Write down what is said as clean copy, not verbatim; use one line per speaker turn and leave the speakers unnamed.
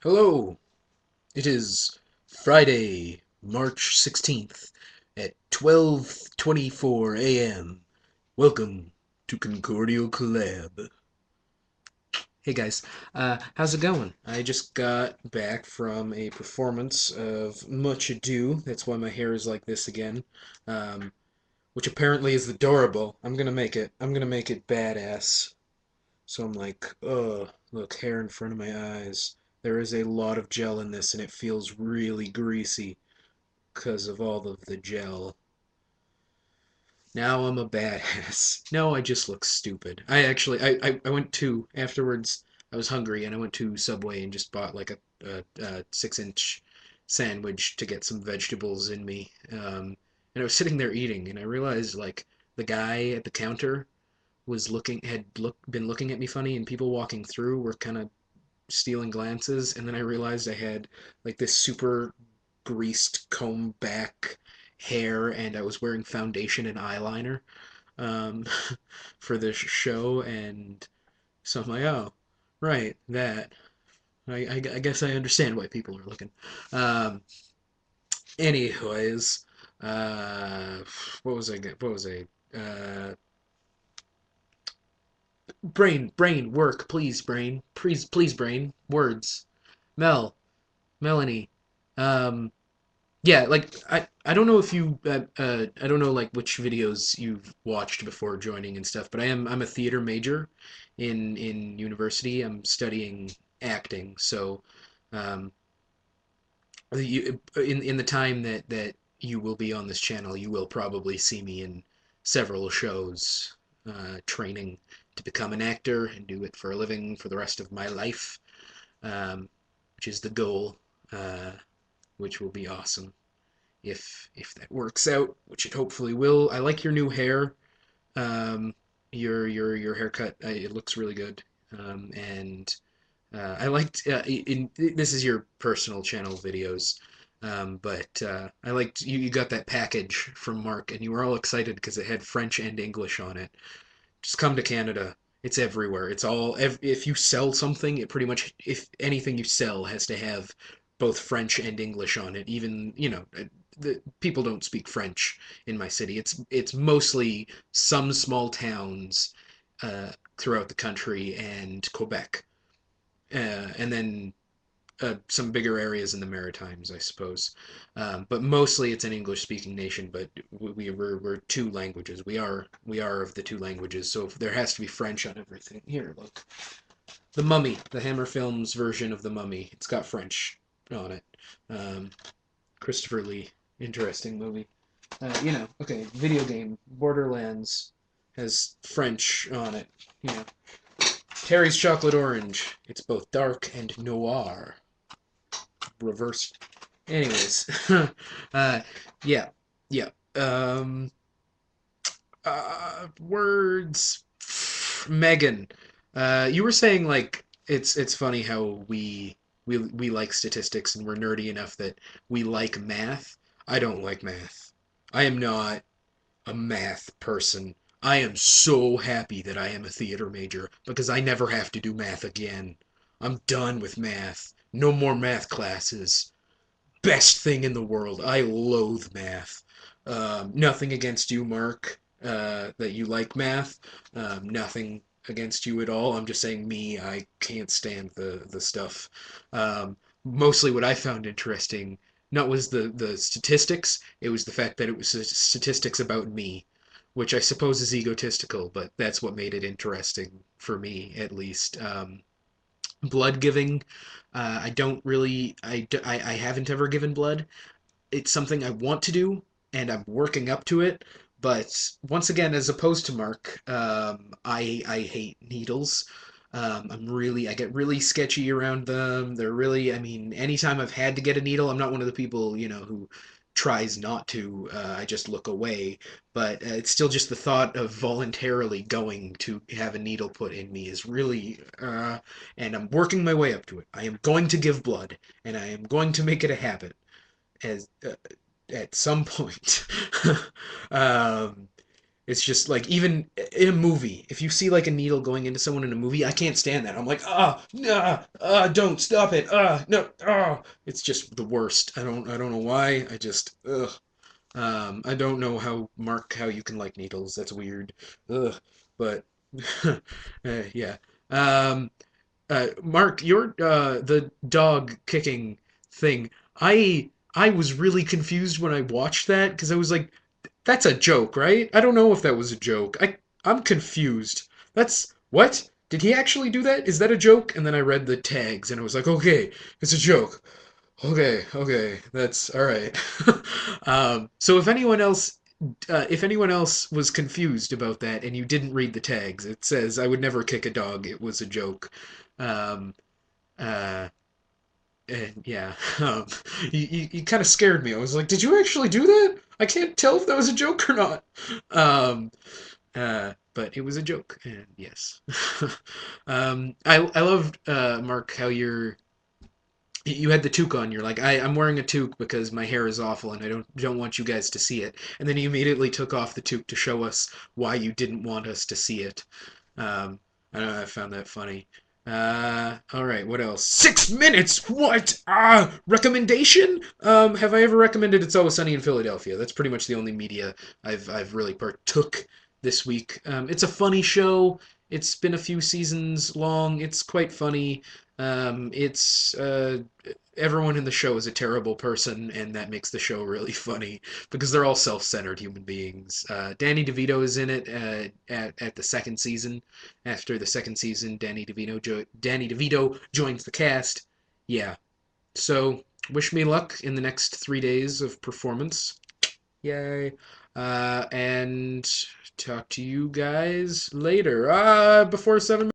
Hello, it is Friday, March 16th at 12:24 a.m. Welcome to Concordial Collab. Hey guys, how's it going? I just got back from a performance of Much Ado. That's why my hair is like this again. Um, which apparently is adorable. I'm gonna make it badass. So I'm like, oh, look, hair in front of my eyes. There is a lot of gel in this, and it feels really greasy because of all of the gel. Now I'm a badass. No, I just look stupid. I went to, afterwards, I was hungry, and I went to Subway and just bought like a 6-inch sandwich to get some vegetables in me. And I was sitting there eating, and I realized, like, the guy at the counter been looking at me funny, and people walking through were kind of stealing glances, and then I realized I had like this super greased comb back hair, and I was wearing foundation and eyeliner um, for this show, and so I'm like, oh, right, that. I guess I understand why people are looking. Um, anyways, uh, what was I? Brain, work, please, brain, please, brain, words. Melanie. Um, yeah, like I don't know if you I don't know like which videos you've watched before joining and stuff, but I'm a theater major in university. I'm studying acting, so um, in the time that you will be on this channel, you will probably see me in several shows, training to become an actor and do it for a living for the rest of my life, um, which is the goal. Which will be awesome if that works out, which it hopefully will. I like your new hair. Um, your haircut. It looks really good. And I liked this is your personal channel videos. But I liked you got that package from Mark, and you were all excited because it had French and English on it. Just come to Canada. It's everywhere. It's all if you sell something, it pretty much if anything you sell has to have both French and English on it. Even, the people don't speak French in my city. It's mostly some small towns throughout the country and Quebec. And then some bigger areas in the Maritimes, I suppose. But mostly it's an English-speaking nation. But we're two languages. We are of the two languages. So there has to be French on everything. Here, look, the Mummy, the Hammer Films version of the Mummy. It's got French on it. Um, Christopher Lee, interesting movie. Okay, video game Borderlands has French on it. You know, Terry's Chocolate Orange. It's both dark and noir reversed. Anyways, uh, yeah, yeah. Um, words. Megan, you were saying like it's funny how we like statistics and we're nerdy enough that we like math. I don't like math. I am not a math person. I am so happy that I am a theater major because I never have to do math again. I'm done with math. No more math classes. Best thing in the world. I loathe math. Nothing against you, Mark, that you like math. Nothing against you at all. I'm just saying me, I can't stand the stuff. Mostly what I found interesting, not was the statistics, it was the fact that it was statistics about me, which I suppose is egotistical, but that's what made it interesting for me, at least. Blood giving. I don't really, I haven't ever given blood. It's something I want to do, and I'm working up to it. But once again, as opposed to Mark, I hate needles. I get really sketchy around them. They're really, I mean, anytime I've had to get a needle, I'm not one of the people, who tries not to. I just look away. But it's still just the thought of voluntarily going to have a needle put in me is really, and I'm working my way up to it. I am going to give blood, and I am going to make it a habit as at some point. um, It's just like even in a movie, if you see like a needle going into someone in a movie, I can't stand that. I'm like, nah, don't stop it, no, it's just the worst. I don't know why. I just, ugh. I don't know how, Mark, how you can like needles. That's weird. Ugh. But yeah. Um, Mark, your the dog kicking thing. I was really confused when I watched that because I was like, that's a joke, right? I don't know if that was a joke. I'm confused. That's what? Did he actually do that? Is that a joke? And then I read the tags and I was like, okay, it's a joke. Okay, that's all right. So if anyone else was confused about that and you didn't read the tags, it says I would never kick a dog. It was a joke. Um, uh, and yeah, you kind of scared me. I was like, did you actually do that? I can't tell if that was a joke or not. Um, but it was a joke, and yes. I loved Mark how you had the toque on. You're like, I'm wearing a toque because my hair is awful and I don't want you guys to see it. And then you immediately took off the toque to show us why you didn't want us to see it. Um, I don't know, I found that funny. All right, what else? 6 minutes. What? Recommendation? Have I ever recommended It's Always Sunny in Philadelphia? That's pretty much the only media I've really partook this week. It's a funny show. It's been a few seasons long. It's quite funny. It's everyone in the show is a terrible person, and that makes the show really funny because they're all self-centered human beings. Danny DeVito is in it at the second season. After the second season, Danny DeVito joins the cast. Yeah. So wish me luck in the next 3 days of performance. Yay. And talk to you guys later. Before 7.